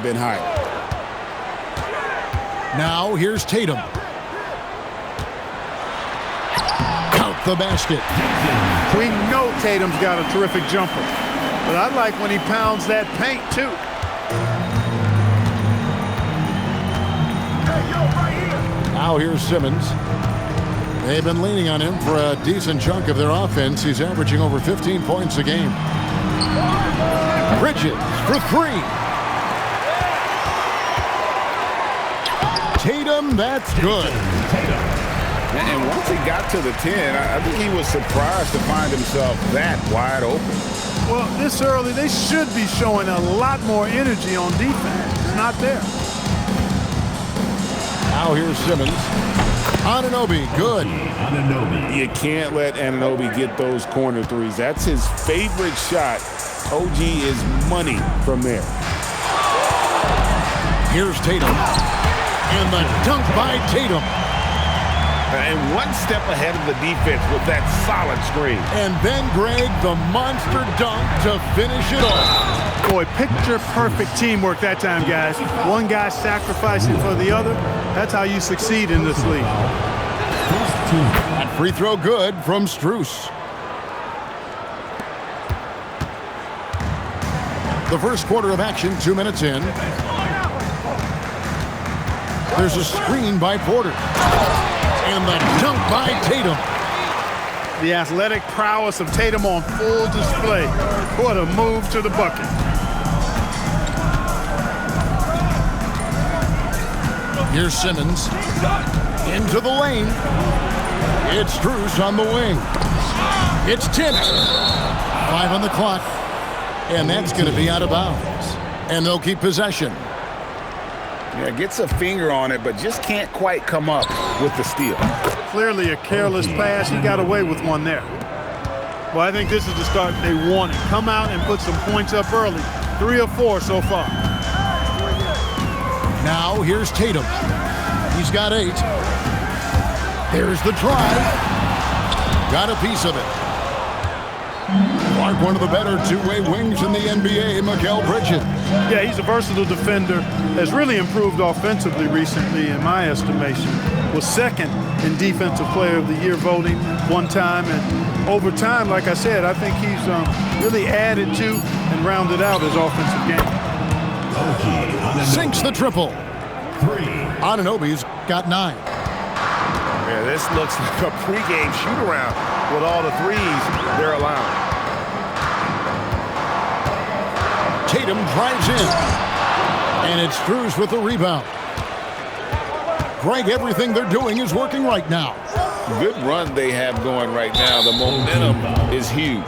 been higher. Now here's Tatum. Count the basket. We know Tatum's got a terrific jumper, but I like when he pounds that paint too. Now here's Simmons. They've been leaning on him for a decent chunk of their offense. He's averaging over 15 points a game. Bridges for three. Tatum, that's good. And once he got to the 10, I think he was surprised to find himself that wide open. Well, this early, they should be showing a lot more energy on defense. It's not there. Now here's Simmons. Anunoby, good. You can't let Anunoby get those corner threes. That's his favorite shot. OG is money from there. Here's Tatum. And the dunk by Tatum. And one step ahead of the defense with that solid screen. And then, Greg, the monster dunk to finish it off. Boy, picture-perfect teamwork that time, guys. One guy sacrificing for the other. That's how you succeed in this league. That free throw good from Strus. The first quarter of action, 2 minutes in. There's a screen by Porter. And the dunk by Tatum. The athletic prowess of Tatum on full display. What a move to the bucket. Here's Simmons. Into the lane. It's Strus on the wing. It's tipped. 5 on the clock. And that's going to be out of bounds. And they'll keep possession. Yeah, gets a finger on it, but just can't quite come up with the steal. Clearly a careless pass. He got away with one there. Well, I think this is the start they wanted. Come out and put some points up early. 3 or 4 so far. Now here's Tatum. He's got 8. There's the drive. Got a piece of it. Clark, one of the better two-way wings in the NBA, Mikal Bridges. Yeah, he's a versatile defender. Has really improved offensively recently, in my estimation. Was second in Defensive Player of the Year voting one time. And over time, like I said, I think he's really added to and rounded out his offensive game. Sinks the triple. Anunoby's got 9. Yeah, this looks like a pregame shoot-around with all the threes they're allowing. Tatum drives in. And it's Strus with the rebound. Greg, everything they're doing is working right now. Good run they have going right now. The momentum is huge.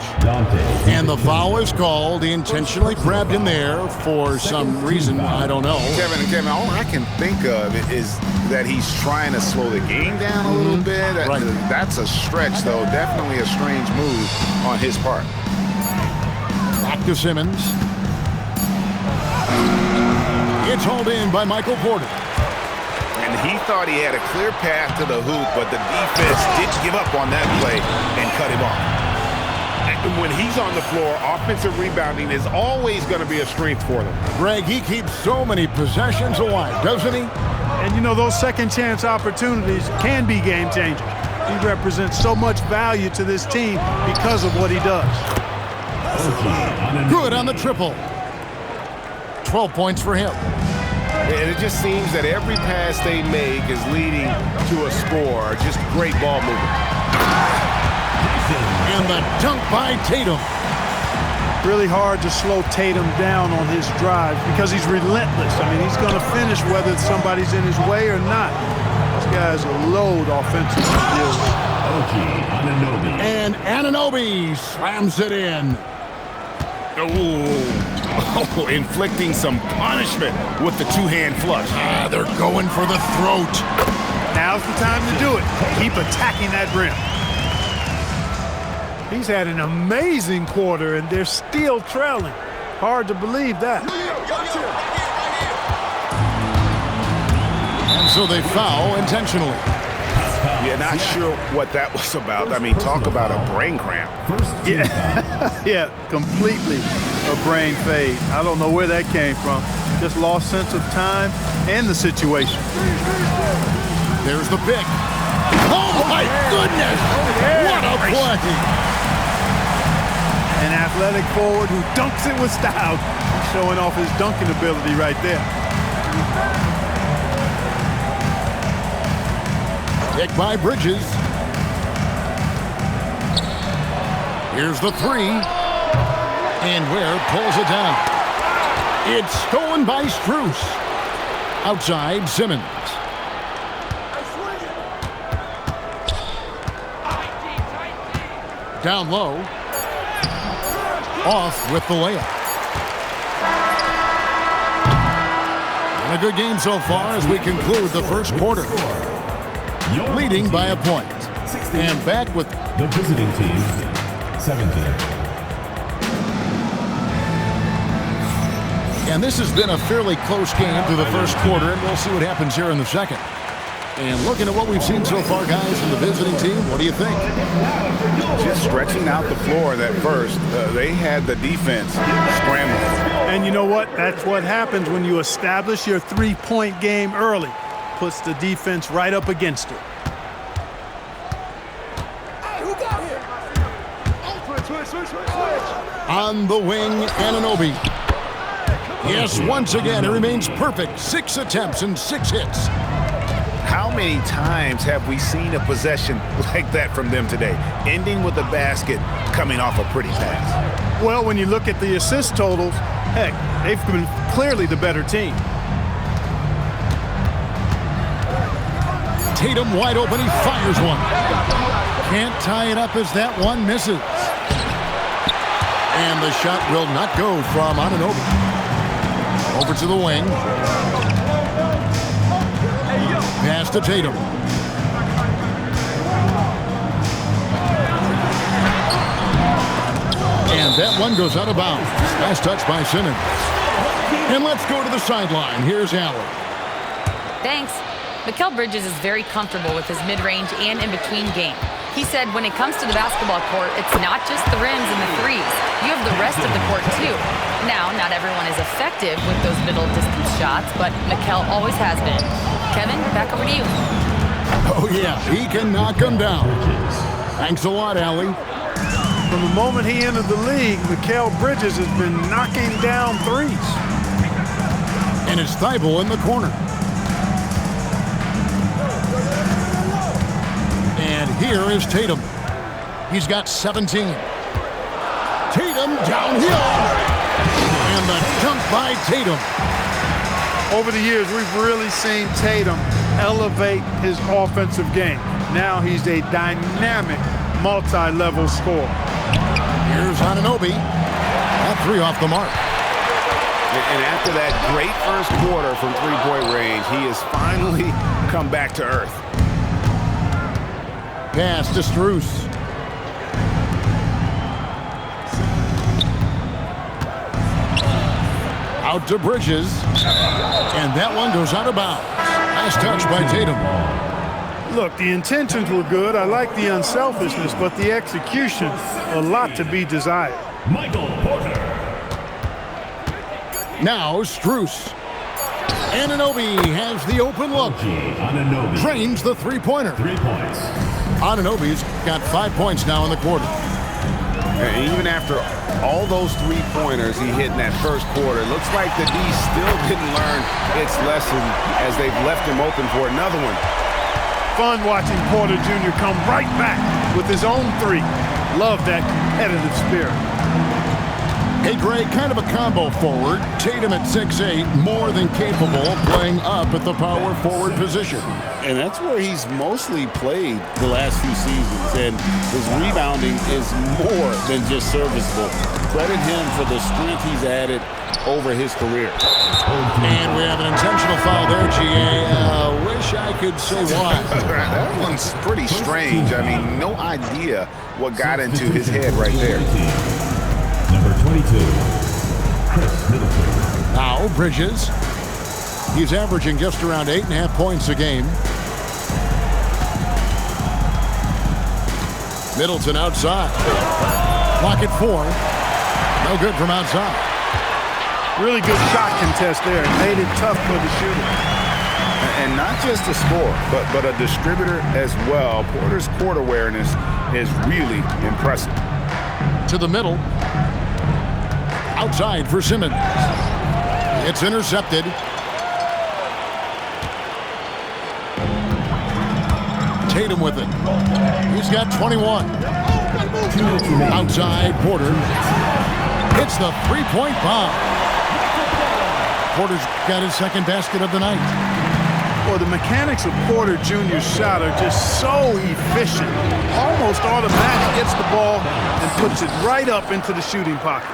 And the foul is called. He intentionally grabbed him there for some reason. I don't know. Kevin, all I can think of is that he's trying to slow the game down a little bit. Right. That's a stretch, though. Definitely a strange move on his part. Back to Simmons. It's hauled in by Michael Porter. And he thought he had a clear path to the hoop, but the defense didn't give up on that play and cut him off. And when he's on the floor, offensive rebounding is always going to be a strength for them. Greg, he keeps so many possessions alive, doesn't he? And, you know, those second chance opportunities can be game changers. He represents so much value to this team because of what he does. Good on the triple. 12 points for him. And it just seems that every pass they make is leading to a score. Just great ball movement. And the dunk by Tatum. Really hard to slow Tatum down on his drive because he's relentless. I mean, he's going to finish whether somebody's in his way or not. This guy's a load offensively. And Anunoby slams it in. Oh, inflicting some punishment with the two-hand flush. They're going for the throat. Now's the time to do it. Keep attacking that rim. He's had an amazing quarter, and they're still trailing. Hard to believe that. And so they foul intentionally. Yeah, not sure what that was about. I mean, talk about a brain cramp. Yeah, yeah, completely a brain fade. I don't know where that came from. just lost sense of time and the situation. There's the pick. Oh, my goodness! What a play! An athletic forward who dunks it with style. He's showing off his dunking ability right there. Pick by Bridges. Here's the three. And Ware pulls it down. It's stolen by Strus. Outside, Simmons. Down low. Off with the layup. And a good game so far as we conclude the first quarter. Leading by a point. And back with the visiting team, 17. And this has been a fairly close game through the first quarter, and we'll see what happens here in the second. And looking at what we've seen so far, guys, from the visiting team, what do you think? Just stretching out the floor that first. They had the defense scrambling. And you know what? That's what happens when you establish your three-point game early. Puts the defense right up against it. On the wing, Anunoby. Yes, once again, it remains perfect. 6 attempts and 6 hits. How many times have we seen a possession like that from them today, ending with a basket coming off a pretty pass? Well, when you look at the assist totals, heck, they've been clearly the better team. Tatum wide open, he fires one. Can't tie it up as that one misses. And the shot will not go from Anunoby. Over to the wing. Pass to Tatum. And that one goes out of bounds. Last touch by Simmons. And let's go to the sideline. Here's Allen. Thanks. Mikal Bridges is very comfortable with his mid-range and in-between game. He said when it comes to the basketball court, it's not just the rims and the threes. You have the rest of the court, too. Now, not everyone is effective with those middle-distance shots, but Mikal always has been. Kevin, back over to you. Oh, yeah, he can knock them down. Thanks a lot, Allie. From the moment he entered the league, Mikal Bridges has been knocking down threes. And it's Thibault in the corner. And here is Tatum. He's got 17. Tatum downhill. And the dunk by Tatum. Over the years, we've really seen Tatum elevate his offensive game. Now he's a dynamic, multi-level scorer. Here's Anunoby. That three off the mark. And after that great first quarter from three-point range, he has finally come back to earth. Pass to Strus. Out to Bridges. And that one goes out of bounds. Nice touch by Tatum. Look, the intentions were good. I like the unselfishness, but the execution, a lot to be desired. Michael Porter. Now Strus. Anunoby has the open look. Anunoby. Drains the three-pointer. 3 points. Anunoby's got 5 points now in the quarter. And even after all those three-pointers he hit in that first quarter, it looks like the D still didn't learn its lesson as they've left him open for another one. Fun watching Porter Jr. come right back with his own three. Love that competitive spirit. Hey, Greg, kind of a combo forward. Tatum at 6'8", more than capable of playing up at the power forward position. And that's where he's mostly played the last few seasons. And his rebounding is more than just serviceable. Credit him for the strength he's added over his career. And we have an intentional foul there, GA. Wish I could say why. That one's pretty strange. I mean, no idea what got into his head right there. Number 22, Chris Middleton. Now Bridges. He's averaging just around 8.5 points a game. Middleton outside. Clock at 4. No good from outside. Really good shot contest there. It made it tough for the shooter. And not just a scorer, but a distributor as well. Porter's court awareness is really impressive. To the middle. Outside for Simmons. It's intercepted. Tatum with it. He's got 21. Outside, Porter. Hits the three-point bomb. Porter's got his second basket of the night. Well, the mechanics of Porter Jr.'s shot are just so efficient. Almost automatic. Gets the ball and puts it right up into the shooting pocket.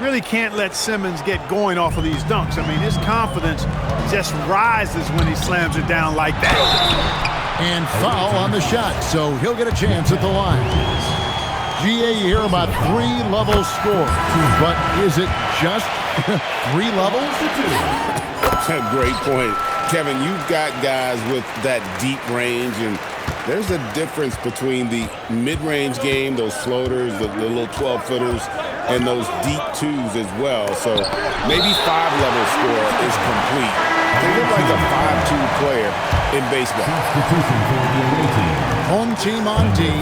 Really can't let Simmons get going off of these dunks. I mean, his confidence just rises when he slams it down like that. And foul on the shot, so he'll get a chance at the line. GA, you hear about 3-level score, but is it just 3 levels? Great point. Kevin, you've got guys with that deep range, and there's a difference between the mid-range game, those floaters, the little 12-footers, and those deep twos as well. So maybe 5-level score is complete. They look like a 5-2 player in baseball. Home team on D.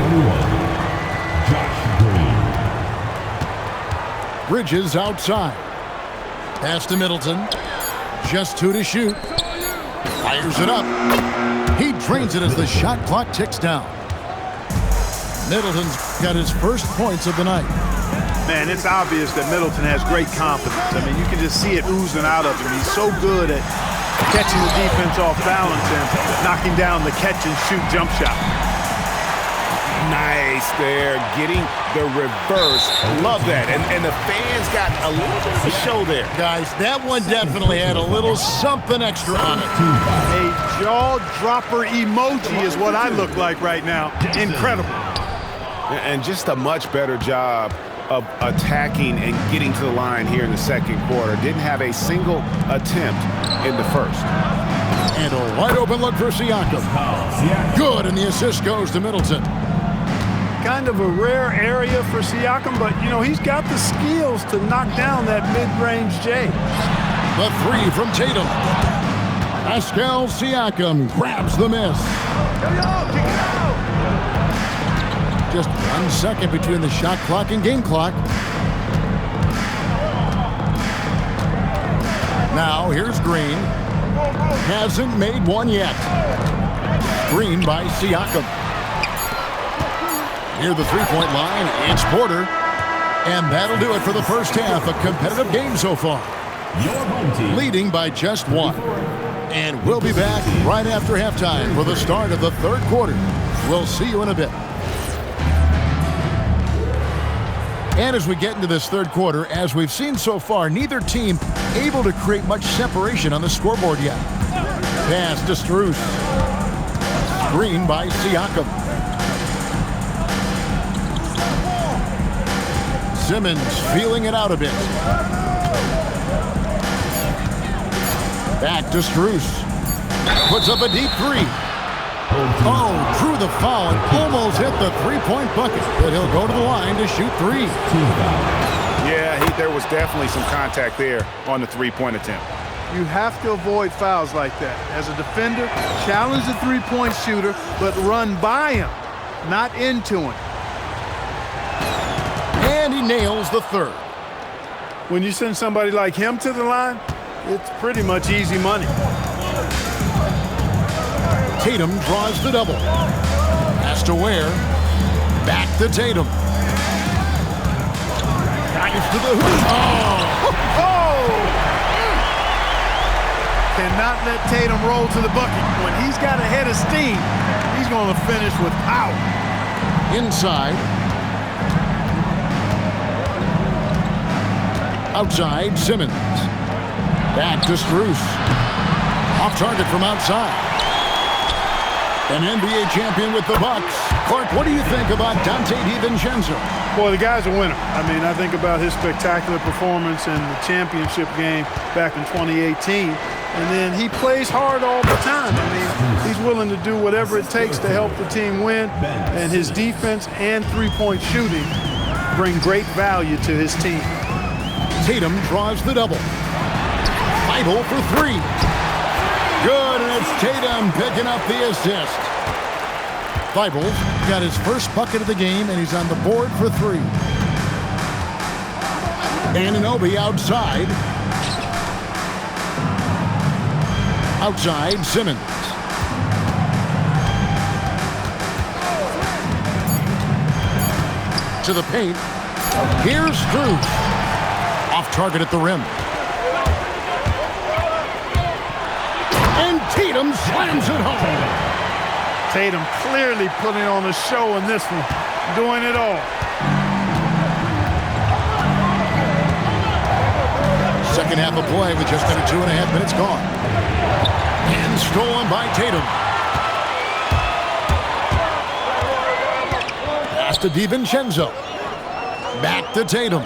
Bridges outside. Pass to Middleton. Just 2 to shoot. Fires it up. He drains it as the shot clock ticks down. Middleton's got his first points of the night. Man, it's obvious that Middleton has great confidence. I mean, you can just see it oozing out of him. He's so good at catching the defense off balance and knocking down the catch-and-shoot jump shot. Nice there, getting the reverse. Love that. And the fans got a little bit of a show there. Guys, that one definitely had a little something extra on it. A jaw-dropper emoji is what I look like right now. Incredible. And just a much better job of attacking and getting to the line here in the second quarter. Didn't have a single attempt in the first. And a wide open look for Siakam. Good, and the assist goes to Middleton. Kind of a rare area for Siakam, but, you know, he's got the skills to knock down that mid-range J. The 3 from Tatum. Pascal Siakam grabs the miss. Just 1 second between the shot clock and game clock. Now here's Green. Hasn't made one yet. Green by Siakam. Near the three-point line, it's Porter. And that'll do it for the first half. A competitive game so far. Leading by just 1. And we'll be back right after halftime for the start of the third quarter. We'll see you in a bit. And as we get into this third quarter, as we've seen so far, neither team able to create much separation on the scoreboard yet. Pass to Strus. Screen by Siakam. Simmons feeling it out a bit. Back to Strus. Puts up a deep 3. Oh, drew the foul and almost hit the three-point bucket, but he'll go to the line to shoot 3. Yeah, there was definitely some contact there on the three-point attempt. You have to avoid fouls like that. As a defender, challenge the three-point shooter, but run by him, not into him. And he nails the third. When you send somebody like him to the line, it's pretty much easy money. Tatum draws the double. Pass to Ware. Back to Tatum. Drives to the hoop. Oh! Cannot let Tatum roll to the bucket. When he's got a head of steam, he's going to finish with power. Inside. Outside, Simmons. Back to Strus. Off target from outside. An NBA champion with the Bucks. Clark, what do you think about Dante DiVincenzo? Boy, the guy's a winner. I mean, I think about his spectacular performance in the championship game back in 2018. And then he plays hard all the time. I mean, he's willing to do whatever it takes to help the team win. And his defense and three-point shooting bring great value to his team. Tatum draws the double. Feibel for three. Good, and it's Tatum picking up the assist. Feibel got his first bucket of the game, and he's on the board for three. Anunoby outside. Outside, Simmons. To the paint. Here's Strus. Off target at the rim. And Tatum slams it home. Tatum clearly putting on a show in this one, doing it all. Second half of play with just under 2.5 minutes gone. And stolen by Tatum. Pass to DiVincenzo. Back to Tatum.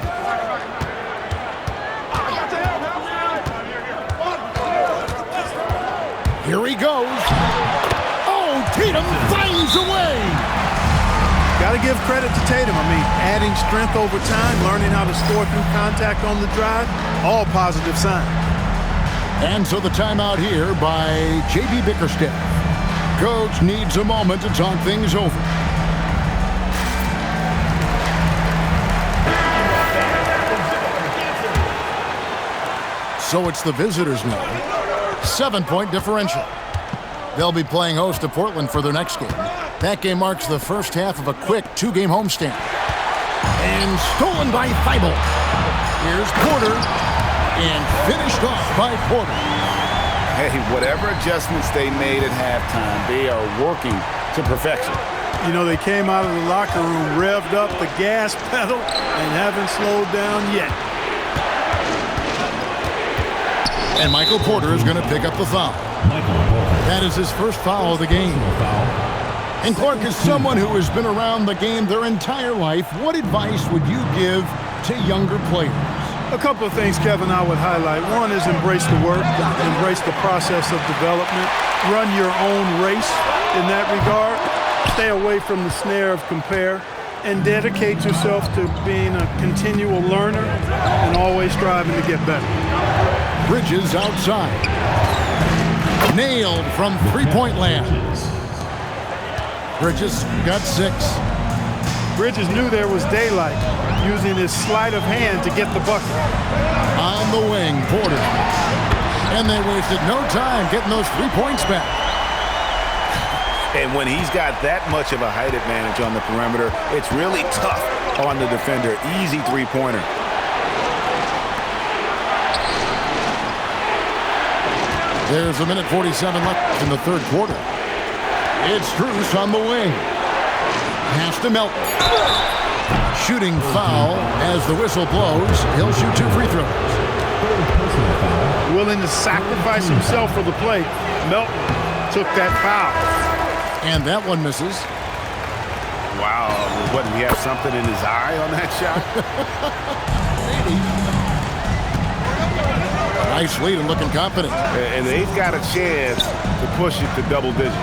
Here he goes. Oh, Tatum finds a way. Got to give credit to Tatum. I mean, adding strength over time, learning how to score through contact on the drive, all positive signs. And so the timeout here by J.B. Bickerstaff. Coach needs a moment to talk things over. So it's the visitors now. 7-point differential. They'll be playing host to Portland for their next game. That game marks the first half of a quick 2-game homestand. And stolen by Feibel. Here's Porter. And finished off by Porter. Hey, whatever adjustments they made at halftime, they are working to perfection. You know, they came out of the locker room, revved up the gas pedal, and haven't slowed down yet. And Michael Porter is going to pick up the foul. That is his first foul of the game. And Clark, is someone who has been around the game their entire life, what advice would you give to younger players? A couple of things, Kevin, I would highlight. One is embrace the work, embrace the process of development, run your own race in that regard, stay away from the snare of compare, and dedicate yourself to being a continual learner and always striving to get better. Bridges outside. Nailed from three-point land. Bridges got 6. Bridges knew there was daylight, using his sleight of hand to get the bucket. On the wing, Porter. And they wasted no time getting those 3 points back. And when he's got that much of a height advantage on the perimeter, it's really tough on the defender. Easy three-pointer. There's 1:47 left in the third quarter. It's Strus on the wing. Pass to Melton. Shooting foul as the whistle blows. He'll shoot 2 free throws. Willing to sacrifice himself for the play. Melton took that foul. And that one misses. Wow. What, did he have something in his eye on that shot? Nice lead and looking confident. And they've got a chance to push it to double digits.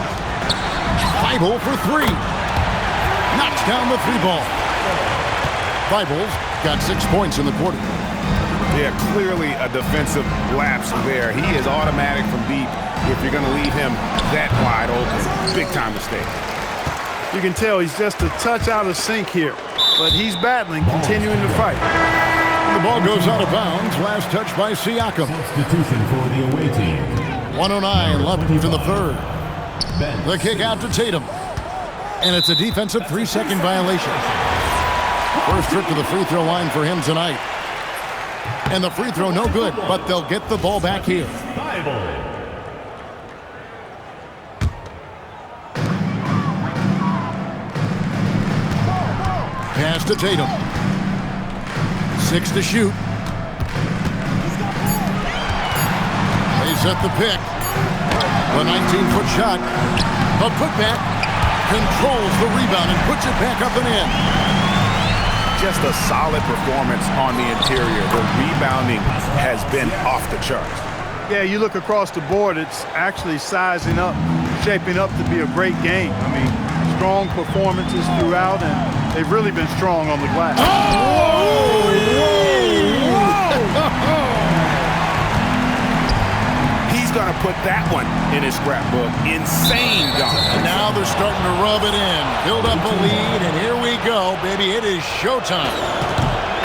Feibel for 3. Knocks down the 3-ball. Feibel's got 6 points in the quarter. Yeah, clearly a defensive lapse there. He is automatic from deep if you're going to leave him that wide open. Big time mistake. You can tell he's just a touch out of sync here, but he's battling, continuing to fight. The ball goes out of bounds. Last touch by Siakam. Substitution for the away team. 1:09 left in the third. The kick out to Tatum. And it's a defensive 3-second violation. First trip to the free throw line for him tonight. And the free throw no good, but they'll get the ball back here. Pass to Tatum. 6 to shoot. They set the pick. The 19-foot shot. A putback. Controls the rebound and puts it back up and in. Just a solid performance on the interior. The rebounding has been off the charts. Yeah, you look across the board, it's actually sizing up, shaping up to be a great game. I mean, strong performances throughout, and they've really been strong on the glass. Oh! going to put that one in his scrapbook. Insane dunk. And now they're starting to rub it in. Build up a lead, and here we go, baby. It is showtime.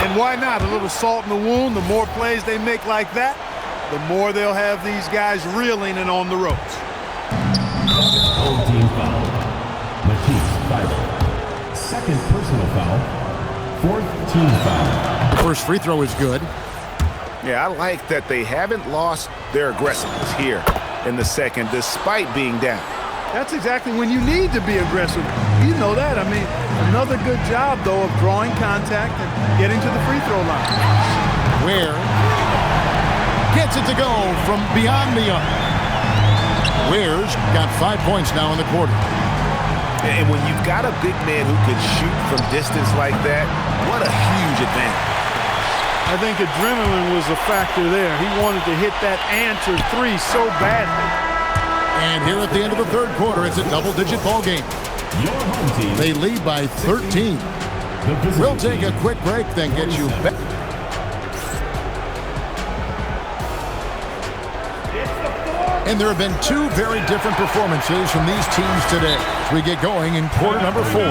And why not? A little salt in the wound. The more plays they make like that, the more they'll have these guys reeling and on the ropes. Old team foul. Matisse Thybulle. Second personal foul. Fourth team foul. The first free throw is good. Yeah, I like that they haven't lost their aggressiveness here in the second, despite being down. That's exactly when you need to be aggressive. You know that. I mean, another good job, though, of drawing contact and getting to the free throw line. Ware gets it to go from beyond the arc. Ware's got 5 points now in the quarter. And when you've got a big man who can shoot from distance like that, what a huge advantage. I think adrenaline was a factor there. He wanted to hit that answer three so badly. And here at the end of the third quarter, it's a double-digit ball game. Your home team. They lead by 13. We'll take a quick break, then get you back. And there have been two very different performances from these teams today as we get going in quarter number 4.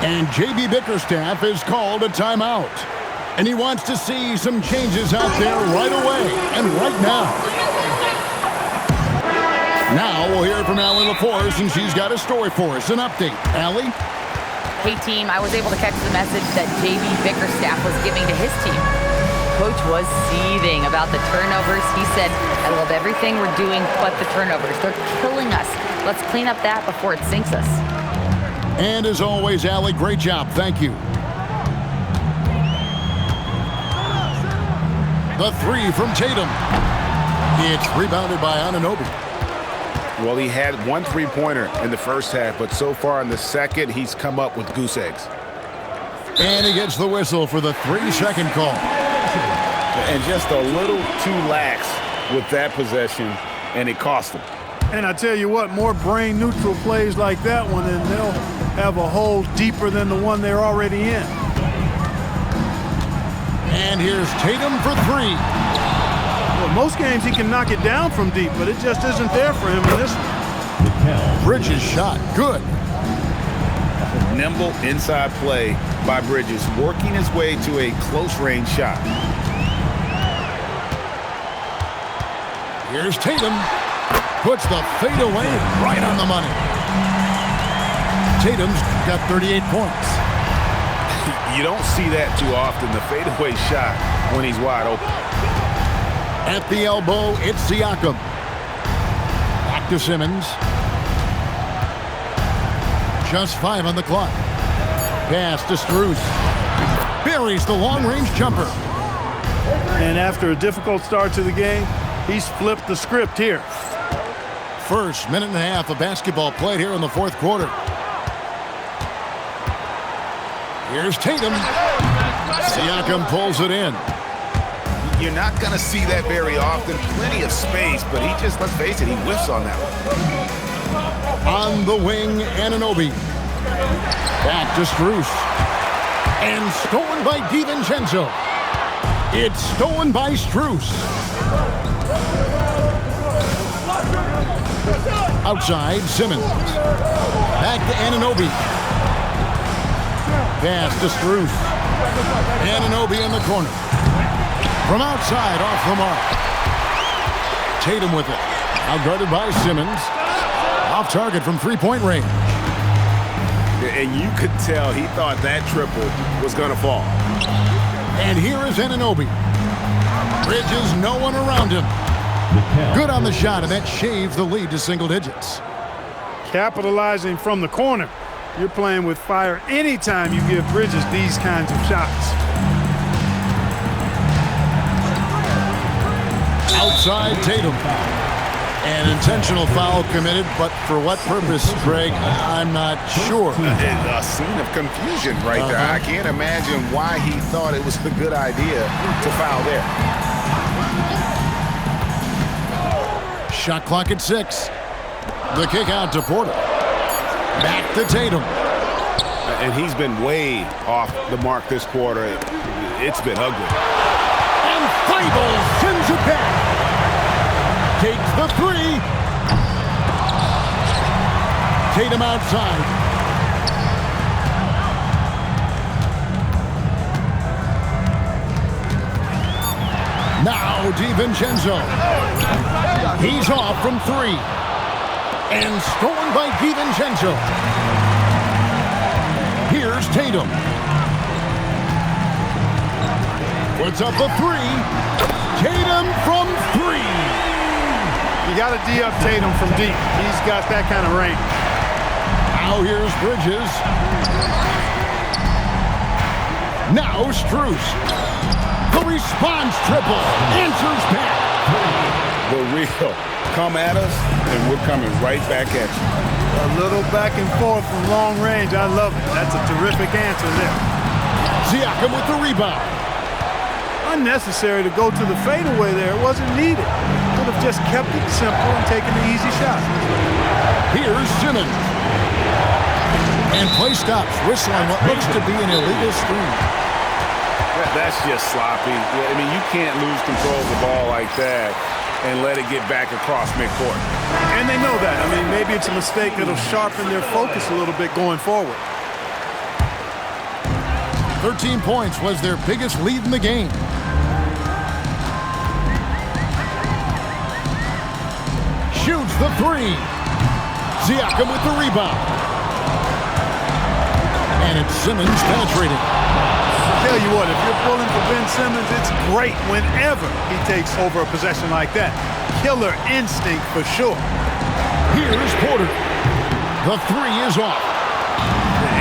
And J.B. Bickerstaff has called a timeout. And he wants to see some changes out there right away and right now. Now we'll hear from Allie LaForce, and she's got a story for us, an update. Allie? Hey, team, I was able to catch the message that J.B. Bickerstaff was giving to his team. Coach was seething about the turnovers. He said, I love everything we're doing but the turnovers. They're killing us. Let's clean up that before it sinks us. And as always, Allie, great job. Thank you. The three from Tatum. It's rebounded by Anunoby. Well, he had one three-pointer in the first half, but so far in the second, he's come up with goose eggs. And he gets the whistle for the 3-second call. And just a little too lax with that possession, and it cost him. And I tell you what, more brain-neutral plays like that one, and they'll have a hole deeper than the one they're already in. And here's Tatum for 3. Well, most games he can knock it down from deep, but it just isn't there for him in this one. Bridges shot. Good. Nimble inside play by Bridges, working his way to a close-range shot. Here's Tatum. Puts the fade away right on the money. Tatum's got 38 points. You don't see that too often, the fadeaway shot when he's wide open. At the elbow, it's Siakam. Back to Simmons. Just 5 on the clock. Pass to Strus. Buries the long-range jumper. And after a difficult start to the game, he's flipped the script here. First minute and a half of basketball played here in the fourth quarter. Here's Tatum. Siakam pulls it in. You're not going to see that very often. Plenty of space, but he just, let's face it, he whiffs on that one. On the wing, Anunoby. Back to Strus. And stolen by DiVincenzo. It's stolen by Strus. Outside, Simmons. Back to Anunoby. Pass to Strus. Anunoby in the corner. From outside, off the mark. Tatum with it. Now guarded by Simmons. Off target from three-point range. And you could tell he thought that triple was going to fall. And here is Anunoby. Bridges, no one around him. Good on the shot, and that shaves the lead to single digits. Capitalizing from the corner. You're playing with fire anytime you give Bridges these kinds of shots. Outside Tatum. An intentional foul committed, but for what purpose, Greg, I'm not sure. A scene of confusion right there. I can't imagine why he thought it was a good idea to foul there. Shot clock at 6. The kick out to Porter. Back to Tatum. And he's been way off the mark this quarter. It's been ugly. And Thybulle sends it back. takes the three. Tatum outside. Now DiVincenzo. He's off from three. And stolen by DiVincenzo. Here's Tatum. Puts up a three. Tatum from three. You got to D-up Tatum from deep. He's got that kind of range. Now here's Bridges. Now Strus. The response triple. Answers back. The real. Come at us, and we're coming right back at you. A little back and forth from long range. I love it. That's a terrific answer there. Siakam with the rebound. Unnecessary to go to the fadeaway there. It wasn't needed. Could have just kept it simple and taken the easy shot. Here's Simmons. And play stops, whistling what looks to be an illegal screen. That's just sloppy. I mean, you can't lose control of the ball like that and let it get back across midcourt. And they know that. I mean, maybe it's a mistake that'll sharpen their focus a little bit going forward. 13 points was their biggest lead in the game. Shoots the three. Siakam with the rebound. And it's Simmons penetrating. Tell you what, if you're pulling for Ben Simmons, it's great whenever he takes over a possession like that. Killer instinct for sure. Here's Porter. The three is off.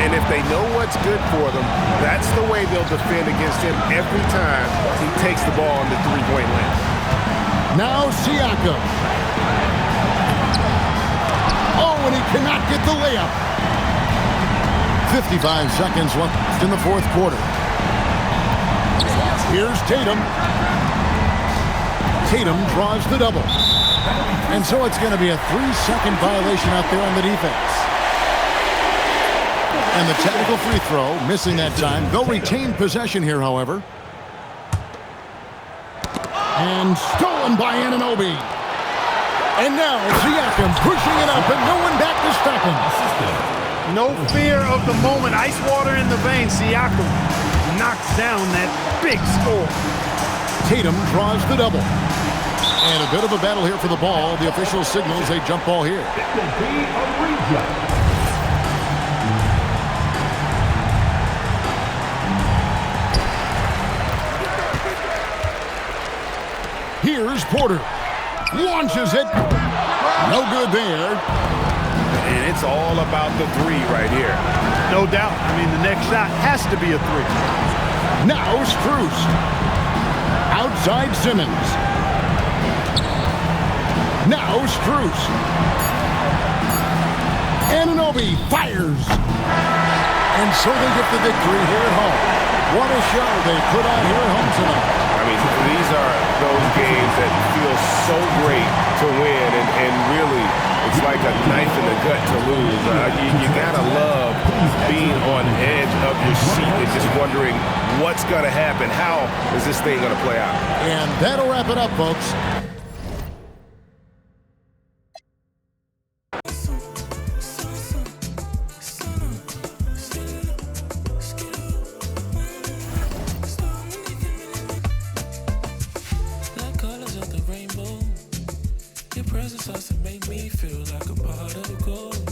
And if they know what's good for them, that's the way they'll defend against him every time he takes the ball on the three-point line. Now Siakam. Oh, and he cannot get the layup. 55 seconds left in the fourth quarter. Here's Tatum. Tatum draws the double. And so it's going to be a 3-second violation out there on the defense. And the technical free throw, missing that time. They'll retain possession here, however. And stolen by Anunoby. And now Siakam pushing it up and no one back to stop him. No fear of the moment. Ice water in the veins. Siakam knocks down that big score. Tatum draws the double. And a bit of a battle here for the ball. The official signals a jump ball here. It will be a reject. Here's Porter. Launches it. No good there. And it's all about the three right here. No doubt. I mean, the next shot has to be a three. Now Strus. Outside Simmons. Now Strus. Anunoby fires. And so they get the victory here at home. What a show they put on here at home tonight. I mean, these are those games that feel so great to win, and really, it's like a knife in the gut to lose. You gotta love being on edge of your seat and just wondering what's gonna happen. How is this thing gonna play out? And that'll wrap it up, folks. Your presence has to make me feel like a part of the gold.